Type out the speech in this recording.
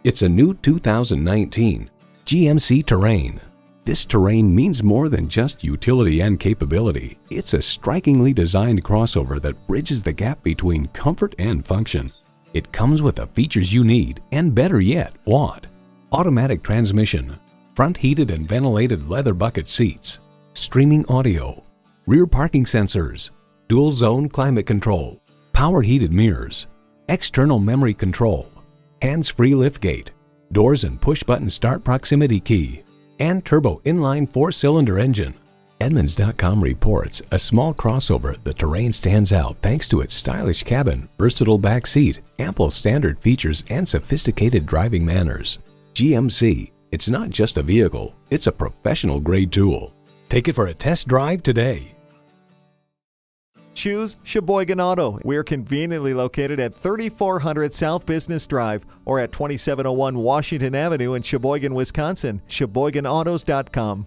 It's a new 2019 GMC Terrain. This Terrain means more than just utility and capability. It's a strikingly designed crossover that bridges the gap between comfort and function. It comes with the features you need and, better yet, want. Automatic transmission, front heated and ventilated leather bucket seats, streaming audio, rear parking sensors, dual zone climate control, power heated mirrors, external memory control, hands-free liftgate, doors and push-button start proximity key, and turbo inline 4-cylinder engine. Edmunds.com reports a small crossover, the Terrain stands out thanks to its stylish cabin, versatile back seat, ample standard features, and sophisticated driving manners. GMC, it's not just a vehicle, it's a professional-grade tool. Take it for a test drive today. Choose Sheboygan Auto. We're conveniently located at 3400 South Business Drive or at 2701 Washington Avenue in Sheboygan, Wisconsin. SheboyganAutos.com.